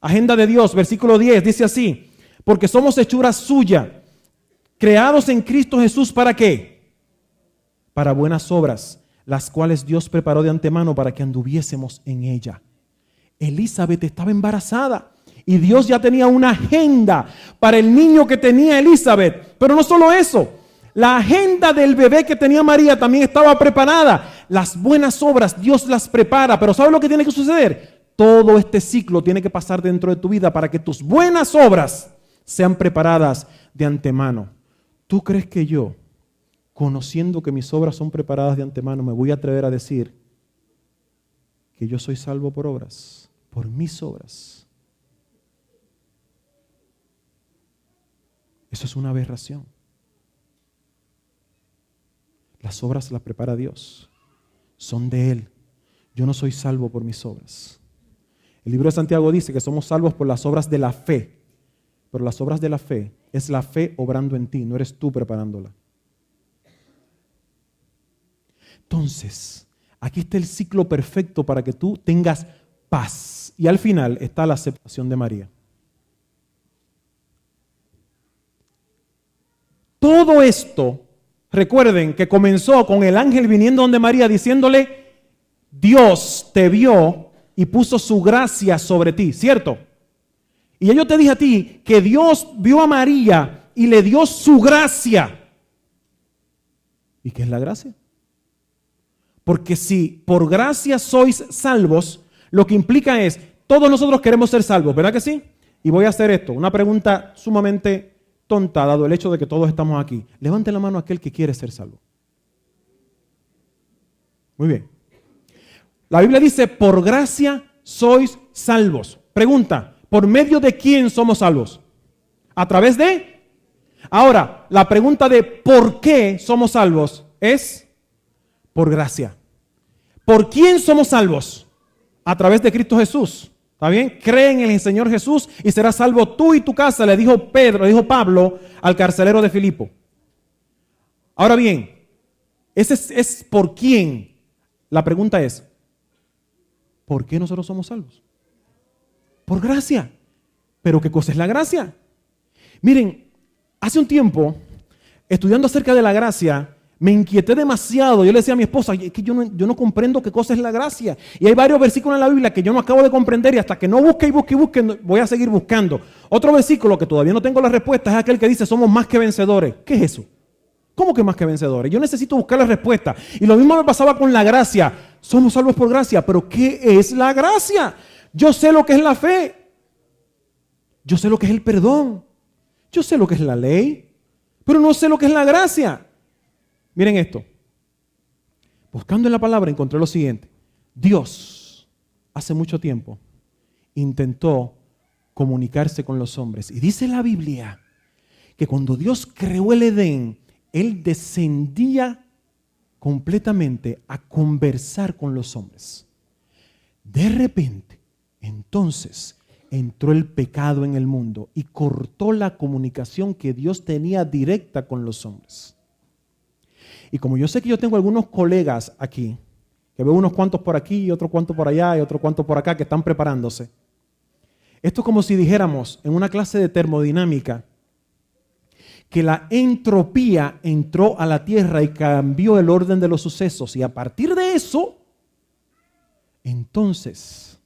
agenda de Dios, versículo 10, dice así, porque somos hechura suya, creados en Cristo Jesús, ¿para qué? Para buenas obras, las cuales Dios preparó de antemano para que anduviésemos en ella. Elizabeth estaba embarazada y Dios ya tenía una agenda para el niño que tenía Elizabeth. Pero no solo eso, la agenda del bebé que tenía María también estaba preparada. Las buenas obras Dios las prepara, pero ¿sabes lo que tiene que suceder? Todo este ciclo tiene que pasar dentro de tu vida para que tus buenas obras sean preparadas de antemano. ¿Tú crees que yo, conociendo que mis obras son preparadas de antemano, me voy a atrever a decir que yo soy salvo por obras, por mis obras? Eso es una aberración. Las obras las prepara Dios, son de Él. Yo no soy salvo por mis obras. El libro de Santiago dice que somos salvos por las obras de la fe, pero las obras de la fe es la fe obrando en ti, no eres tú preparándola. Entonces, aquí está el ciclo perfecto para que tú tengas paz. Y al final está la aceptación de María. Todo esto, recuerden que comenzó con el ángel viniendo donde María diciéndole, Dios te vio y puso su gracia sobre ti, ¿cierto? Y yo te dije a ti que Dios vio a María y le dio su gracia. ¿Y qué es la gracia? Porque si por gracia sois salvos, lo que implica es, todos nosotros queremos ser salvos, ¿verdad que sí? Y voy a hacer esto, una pregunta sumamente tonta, dado el hecho de que todos estamos aquí. Levante la mano aquel que quiere ser salvo. Muy bien. La Biblia dice, por gracia sois salvos. Pregunta, ¿por medio de quién somos salvos? ¿A través de? Ahora, la pregunta de ¿por qué somos salvos? Es por gracia. ¿Por quién somos salvos? A través de Cristo Jesús. ¿Está bien? Cree en el Señor Jesús y serás salvo tú y tu casa, le dijo Pablo al carcelero de Filipo. Ahora bien, ese es por quién. La pregunta es, ¿por qué nosotros somos salvos? Por gracia. ¿Pero qué cosa es la gracia? Miren, hace un tiempo, estudiando acerca de la gracia, me inquieté demasiado. Yo le decía a mi esposa, es que yo no comprendo qué cosa es la gracia. Y hay varios versículos en la Biblia que yo no acabo de comprender y hasta que no busque y busque y busque, voy a seguir buscando. Otro versículo que todavía no tengo la respuesta es aquel que dice, somos más que vencedores. ¿Qué es eso? ¿Cómo que más que vencedores? Yo necesito buscar la respuesta. Y lo mismo me pasaba con la gracia. Somos salvos por gracia, pero ¿qué es la gracia? Yo sé lo que es la fe. Yo sé lo que es el perdón. Yo sé lo que es la ley, pero no sé lo que es la gracia. Miren esto. Buscando en la palabra encontré lo siguiente. Dios hace mucho tiempo, intentó comunicarse con los hombres. Y dice la Biblia que cuando Dios creó el Edén, Él descendía completamente a conversar con los hombres. De repente, entonces, entró el pecado en el mundo y cortó la comunicación que Dios tenía directa con los hombres. Y como yo sé que yo tengo algunos colegas aquí, que veo unos cuantos por aquí y otros cuantos por allá y otros cuantos por acá que están preparándose. Esto es como si dijéramos en una clase de termodinámica que la entropía entró a la Tierra y cambió el orden de los sucesos. Y a partir de eso, entonces,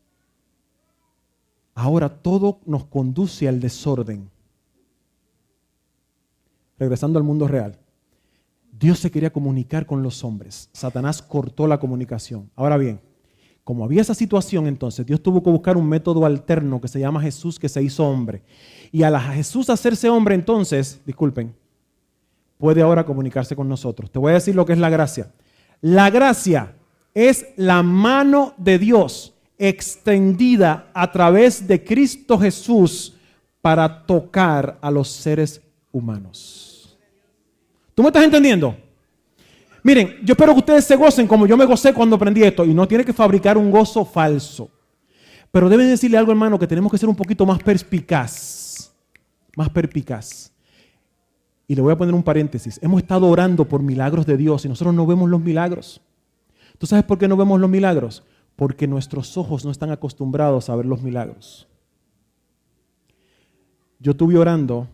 ahora todo nos conduce al desorden. Regresando al mundo real. Dios se quería comunicar con los hombres. Satanás cortó la comunicación. Ahora bien, como había esa situación, entonces Dios tuvo que buscar un método alterno que se llama Jesús, que se hizo hombre. Y al Jesús hacerse hombre, entonces, disculpen, puede ahora comunicarse con nosotros. Te voy a decir lo que es la gracia. La gracia es la mano de Dios extendida a través de Cristo Jesús para tocar a los seres humanos. ¿Tú me estás entendiendo? Miren, yo espero que ustedes se gocen como yo me gocé cuando aprendí esto. Y no tiene que fabricar un gozo falso. Pero deben decirle algo, hermano, que tenemos que ser un poquito más perspicaz. Más perspicaz. Y le voy a poner un paréntesis. Hemos estado orando por milagros de Dios y nosotros no vemos los milagros. ¿Tú sabes por qué no vemos los milagros? Porque nuestros ojos no están acostumbrados a ver los milagros. Yo estuve orando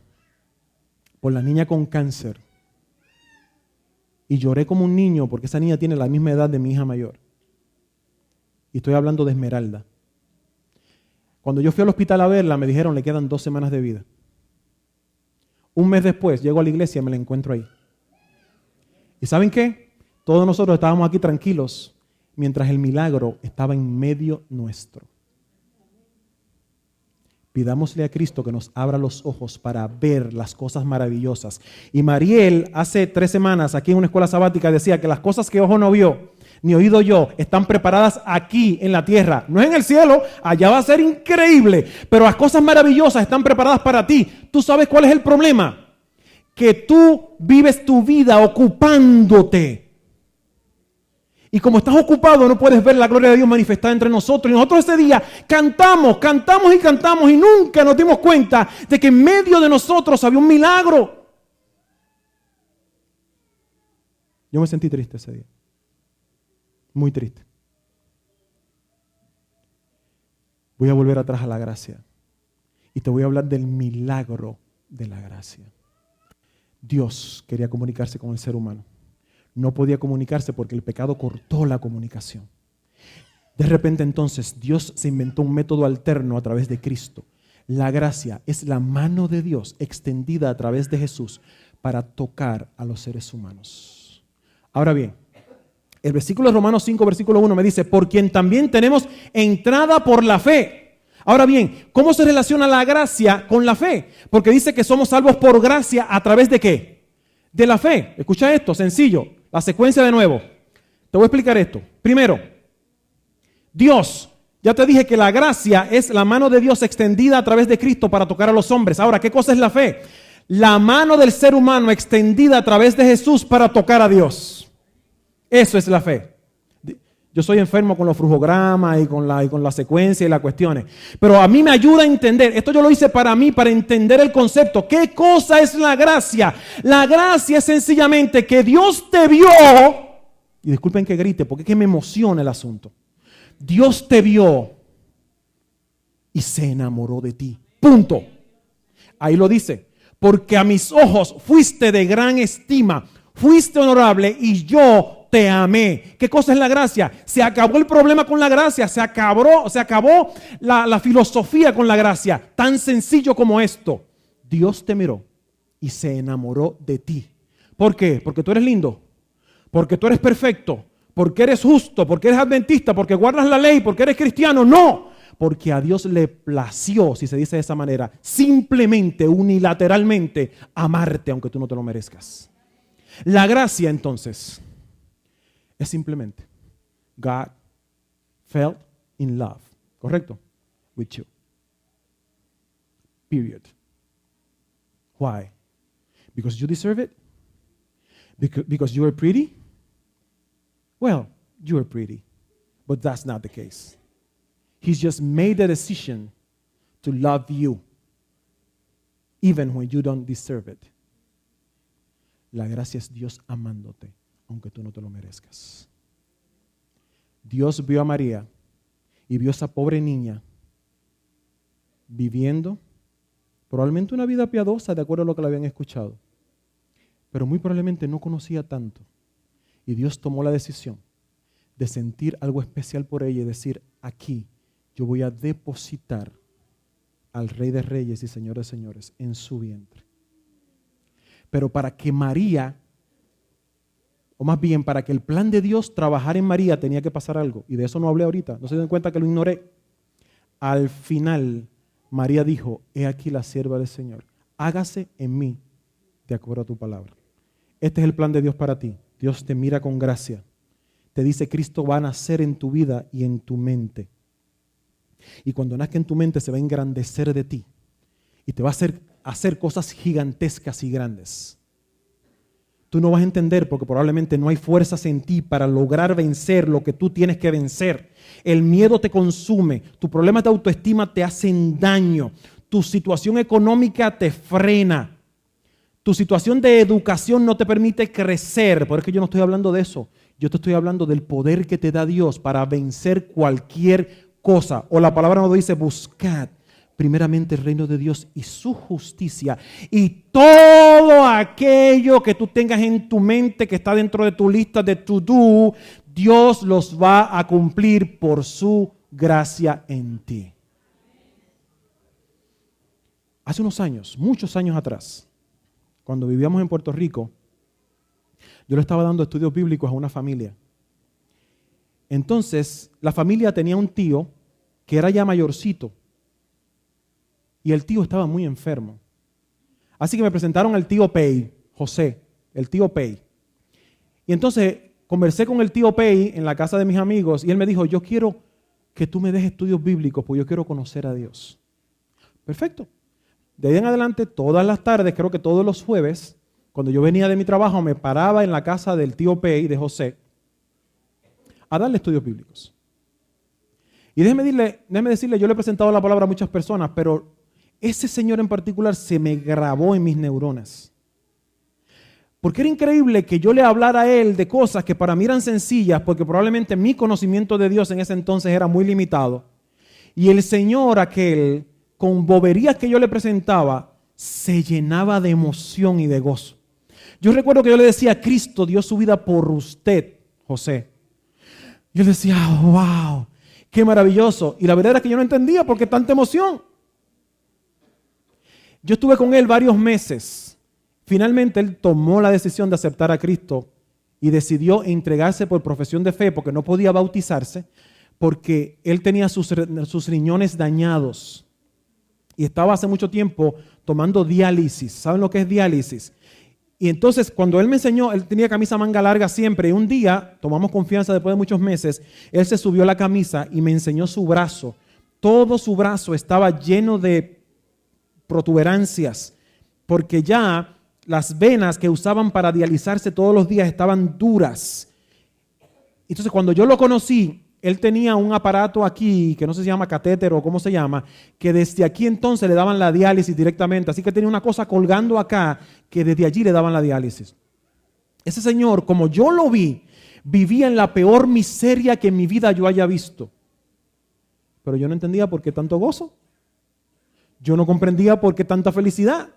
por la niña con cáncer. Y lloré como un niño porque esa niña tiene la misma edad de mi hija mayor. Y estoy hablando de Esmeralda. Cuando yo fui al hospital a verla, me dijeron le quedan 2 semanas de vida. Un mes después, llego a la iglesia y me la encuentro ahí. ¿Y saben qué? Todos nosotros estábamos aquí tranquilos mientras el milagro estaba en medio nuestro. Pidámosle a Cristo que nos abra los ojos para ver las cosas maravillosas. Y Mariel hace 3 semanas aquí en una escuela sabática decía que las cosas que ojo no vio, ni oído yo, están preparadas aquí en la tierra. No es en el cielo, allá va a ser increíble. Pero las cosas maravillosas están preparadas para ti. ¿Tú sabes cuál es el problema? Que tú vives tu vida ocupándote. Y como estás ocupado, no puedes ver la gloria de Dios manifestada entre nosotros. Y nosotros ese día cantamos y nunca nos dimos cuenta de que en medio de nosotros había un milagro. Yo me sentí triste ese día. Muy triste. Voy a volver atrás a la gracia. Y te voy a hablar del milagro de la gracia. Dios quería comunicarse con el ser humano. No podía comunicarse porque el pecado cortó la comunicación. De repente entonces Dios se inventó un método alterno a través de Cristo. La gracia es la mano de Dios extendida a través de Jesús para tocar a los seres humanos. Ahora bien, el versículo de Romanos 5, versículo 1 me dice, por quien también tenemos entrada por la fe. Ahora bien, ¿cómo se relaciona la gracia con la fe? Porque dice que somos salvos por gracia a través de ¿qué? De la fe. Escucha esto, sencillo. La secuencia de nuevo. Te voy a explicar esto. Primero, Dios. Ya te dije que la gracia es la mano de Dios extendida a través de Cristo para tocar a los hombres. Ahora, ¿qué cosa es la fe? La mano del ser humano extendida a través de Jesús para tocar a Dios. Eso es la fe. Yo soy enfermo con los frujogramas y con la secuencia y las cuestiones. Pero a mí me ayuda a entender. Esto yo lo hice para mí, para entender el concepto. ¿Qué cosa es la gracia? La gracia es sencillamente que Dios te vio. Y disculpen que grite, porque es que me emociona el asunto. Dios te vio y se enamoró de ti. Punto. Ahí lo dice. Porque a mis ojos fuiste de gran estima, fuiste honorable y yo te amé. ¿Qué cosa es la gracia? Se acabó el problema con la gracia, se acabó la filosofía con la gracia. Tan sencillo como esto. Dios te miró y se enamoró de ti. ¿Por qué? Porque tú eres lindo, porque tú eres perfecto, porque eres justo, porque eres adventista, porque guardas la ley, porque eres cristiano. No, porque a Dios le plació, si se dice de esa manera, simplemente, unilateralmente, amarte aunque tú no te lo merezcas. La gracia entonces es simplemente God felt in love. ¿Correcto? With you. Period. Why? Because you deserve it? Because you are pretty? Well, you are pretty. But that's not the case. He's just made a decision to love you, even when you don't deserve it. La gracia es Dios amándote, aunque tú no te lo merezcas. Dios vio a María y vio a esa pobre niña viviendo probablemente una vida piadosa de acuerdo a lo que le habían escuchado, pero muy probablemente no conocía tanto. Y Dios tomó la decisión de sentir algo especial por ella y decir, aquí yo voy a depositar al Rey de Reyes y Señor de Señores en su vientre. Pero para que María, o más bien para que el plan de Dios trabajara en María, tenía que pasar algo. Y de eso no hablé ahorita, no se den cuenta que lo ignoré. Al final, María dijo, he aquí la sierva del Señor, hágase en mí de acuerdo a tu palabra. Este es el plan de Dios para ti. Dios te mira con gracia. Te dice, Cristo va a nacer en tu vida y en tu mente. Y cuando nazca en tu mente se va a engrandecer de ti. Y te va a hacer cosas gigantescas y grandes. Tú no vas a entender porque probablemente no hay fuerzas en ti para lograr vencer lo que tú tienes que vencer. El miedo te consume. Tus problemas de autoestima te hacen daño. Tu situación económica te frena. Tu situación de educación no te permite crecer. Por eso yo no estoy hablando de eso. Yo te estoy hablando del poder que te da Dios para vencer cualquier cosa. O la palabra nos dice, buscad primeramente el reino de Dios y su justicia. Y todo aquello que tú tengas en tu mente que está dentro de tu lista de to-do, Dios los va a cumplir por su gracia en ti. Hace unos años, muchos años atrás, cuando vivíamos en Puerto Rico, yo le estaba dando estudios bíblicos a una familia. Entonces, la familia tenía un tío que era ya mayorcito y el tío estaba muy enfermo. Así que me presentaron al tío Pei, José, el tío Pei. Y entonces conversé con el tío Pei en la casa de mis amigos y él me dijo, yo quiero que tú me des estudios bíblicos porque yo quiero conocer a Dios. Perfecto. De ahí en adelante, todas las tardes, creo que todos los jueves, cuando yo venía de mi trabajo, me paraba en la casa del tío Pei, de José, a darle estudios bíblicos. Y déjeme decirle, yo le he presentado la palabra a muchas personas, pero ese señor en particular se me grabó en mis neuronas. Porque era increíble que yo le hablara a él de cosas que para mí eran sencillas, porque probablemente mi conocimiento de Dios en ese entonces era muy limitado. Y el señor aquel, con boberías que yo le presentaba, se llenaba de emoción y de gozo. Yo recuerdo que yo le decía, Cristo dio su vida por usted, José. Yo le decía, wow, qué maravilloso. Y la verdad es que yo no entendía por qué tanta emoción. Yo estuve con él varios meses. Finalmente él tomó la decisión de aceptar a Cristo y decidió entregarse por profesión de fe porque no podía bautizarse porque él tenía sus riñones dañados y estaba hace mucho tiempo tomando diálisis. ¿Saben lo que es diálisis? Y entonces cuando él me enseñó, él tenía camisa manga larga siempre y un día, tomamos confianza después de muchos meses, él se subió la camisa y me enseñó su brazo. Todo su brazo estaba lleno de protuberancias porque ya las venas que usaban para dializarse todos los días estaban duras. Entonces cuando yo lo conocí, él tenía un aparato aquí que no sé si se llama catéter o cómo se llama, que desde aquí entonces le daban la diálisis directamente. Así que tenía una cosa colgando acá que desde allí le daban la diálisis. Ese señor, como yo lo vi, vivía en la peor miseria que en mi vida yo haya visto. Pero yo no entendía por qué tanto gozo. Yo no comprendía por qué tanta felicidad.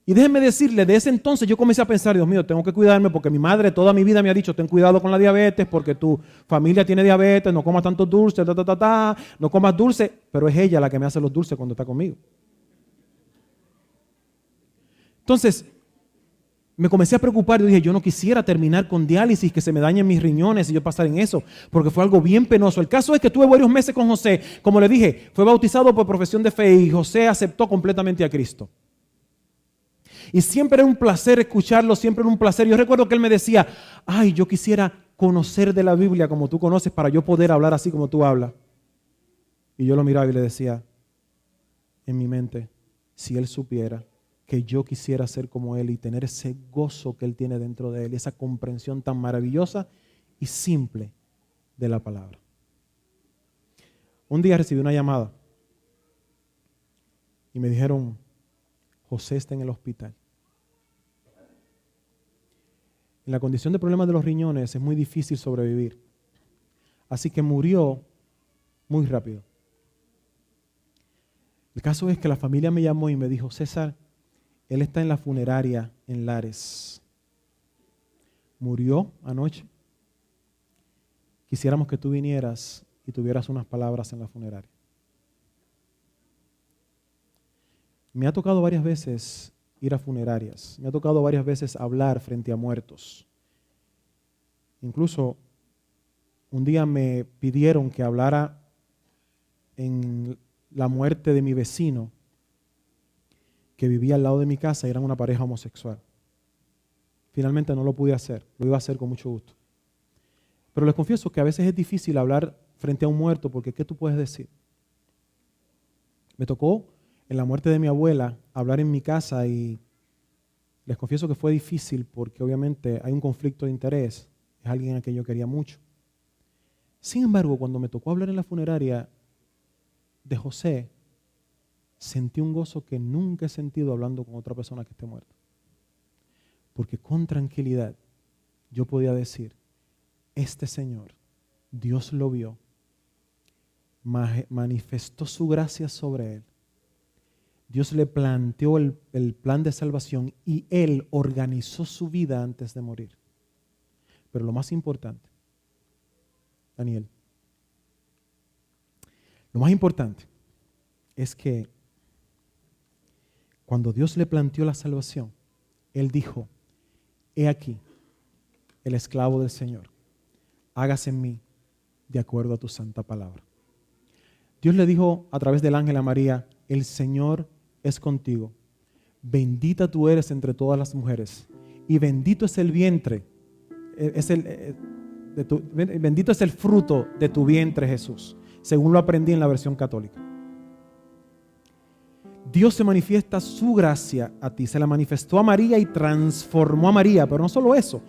Y déjenme decirle, de ese entonces yo comencé a pensar, Dios mío, tengo que cuidarme porque mi madre toda mi vida me ha dicho, ten cuidado con la diabetes porque tu familia tiene diabetes, no comas tantos dulces, no comas dulce, pero es ella la que me hace los dulces cuando está conmigo. Entonces, me comencé a preocupar y dije, yo no quisiera terminar con diálisis, que se me dañen mis riñones y yo pasar en eso, porque fue algo bien penoso. El caso es que tuve varios meses con José, como le dije, fue bautizado por profesión de fe y José aceptó completamente a Cristo. Y siempre era un placer escucharlo, siempre era un placer. Yo recuerdo que él me decía, ay, yo quisiera conocer de la Biblia como tú conoces para yo poder hablar así como tú hablas. Y yo lo miraba y le decía en mi mente, si él supiera que yo quisiera ser como él y tener ese gozo que él tiene dentro de él, esa comprensión tan maravillosa y simple de la palabra. Un día recibí una llamada y me dijeron, José está en el hospital. En la condición de problemas de los riñones es muy difícil sobrevivir. Así que murió muy rápido. El caso es que la familia me llamó y me dijo, César, él está en la funeraria en Lares. Murió anoche. Quisiéramos que tú vinieras y tuvieras unas palabras en la funeraria. Me ha tocado varias veces ir a funerarias. Me ha tocado varias veces hablar frente a muertos. Incluso un día me pidieron que hablara en la muerte de mi vecino que vivía al lado de mi casa y eran una pareja homosexual. Finalmente no lo pude hacer, lo iba a hacer con mucho gusto. Pero les confieso que a veces es difícil hablar frente a un muerto porque ¿qué tú puedes decir? Me tocó en la muerte de mi abuela hablar en mi casa y les confieso que fue difícil porque obviamente hay un conflicto de interés, es alguien a quien yo quería mucho. Sin embargo, cuando me tocó hablar en la funeraria de José, sentí un gozo que nunca he sentido hablando con otra persona que esté muerta. Porque con tranquilidad yo podía decir, este Señor, Dios lo vio, manifestó su gracia sobre él. Dios le planteó el plan de salvación y él organizó su vida antes de morir. Pero lo más importante, Daniel, lo más importante es que cuando Dios le planteó la salvación, él dijo, he aquí el esclavo del Señor, hágase en mí de acuerdo a tu santa palabra. Dios le dijo a través del ángel a María, el Señor es contigo, bendita tú eres entre todas las mujeres y bendito es el vientre, bendito es el fruto de tu vientre, Jesús, según lo aprendí en la versión católica. Dios se manifiesta su gracia a ti, se la manifestó a María y transformó a María, pero no solo eso,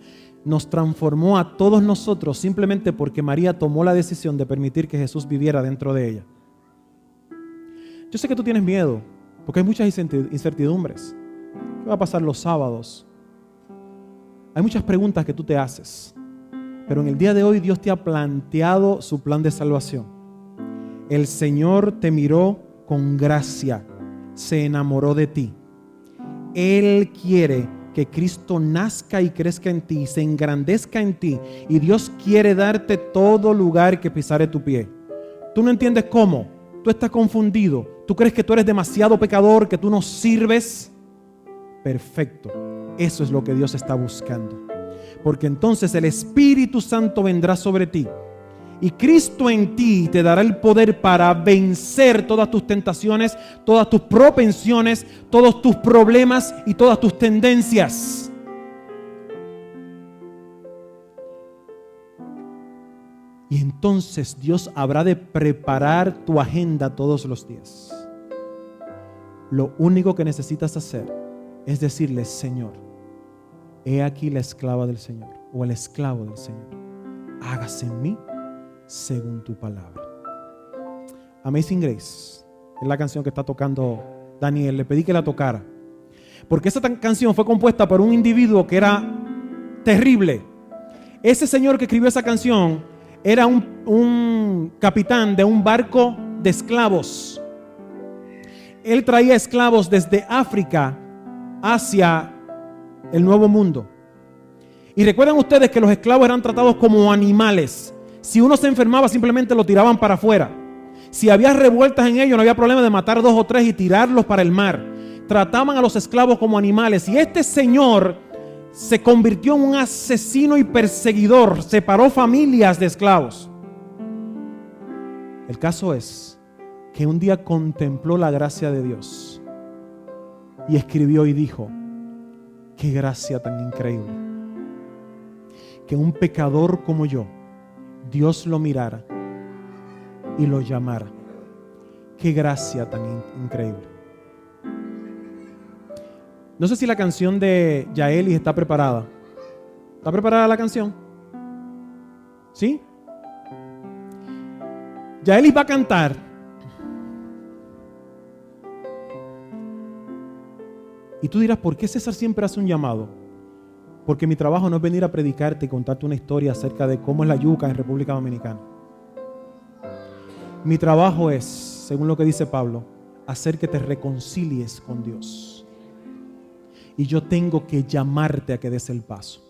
nos transformó a todos nosotros simplemente porque María tomó la decisión de permitir que Jesús viviera dentro de ella. Yo sé que tú tienes miedo, porque hay muchas incertidumbres. ¿Qué va a pasar los sábados? Hay muchas preguntas que tú te haces, pero en el día de hoy Dios te ha planteado su plan de salvación. El Señor te miró con gracia, se enamoró de ti. Él quiere que Cristo nazca y crezca en ti, se engrandezca en ti, y Dios quiere darte todo lugar que pisare tu pie. Tú no entiendes cómo, tú estás confundido, tú crees que tú eres demasiado pecador, que tú no sirves. Perfecto, eso es lo que Dios está buscando, porque entonces el Espíritu Santo vendrá sobre ti y Cristo en ti te dará el poder para vencer todas tus tentaciones, todas tus propensiones, todos tus problemas y todas tus tendencias. Y entonces Dios habrá de preparar tu agenda todos los días. Lo único que necesitas hacer es decirle, Señor, he aquí la esclava del Señor o el esclavo del Señor. Hágase en mí según tu palabra. Amazing Grace es la canción que está tocando Daniel. Le pedí que la tocara porque esa canción fue compuesta por un individuo que era terrible. Ese señor que escribió esa canción era un capitán de un barco de esclavos. Él traía esclavos desde África hacia el Nuevo Mundo. Y recuerdan ustedes que los esclavos eran tratados como animales. Si uno se enfermaba, simplemente lo tiraban para afuera. Si había revueltas en ellos, no había problema de matar 2 o 3 y tirarlos para el mar. Trataban a los esclavos como animales. Y este señor se convirtió en un asesino y perseguidor. Separó familias de esclavos. El caso es que un día contempló la gracia de Dios y escribió y dijo, qué gracia tan increíble, que un pecador como yo, Dios lo mirara y lo llamara Qué gracia tan increíble. No sé si la canción de Yaelis está preparada. ¿Está preparada la canción? ¿Sí? Yaelis va a cantar. Y tú dirás, ¿por qué César siempre hace un llamado? Porque mi trabajo no es venir a predicarte y contarte una historia acerca de cómo es la yuca en República Dominicana. Mi trabajo es, según lo que dice Pablo, hacer que te reconcilies con Dios. Y yo tengo que llamarte a que des el paso.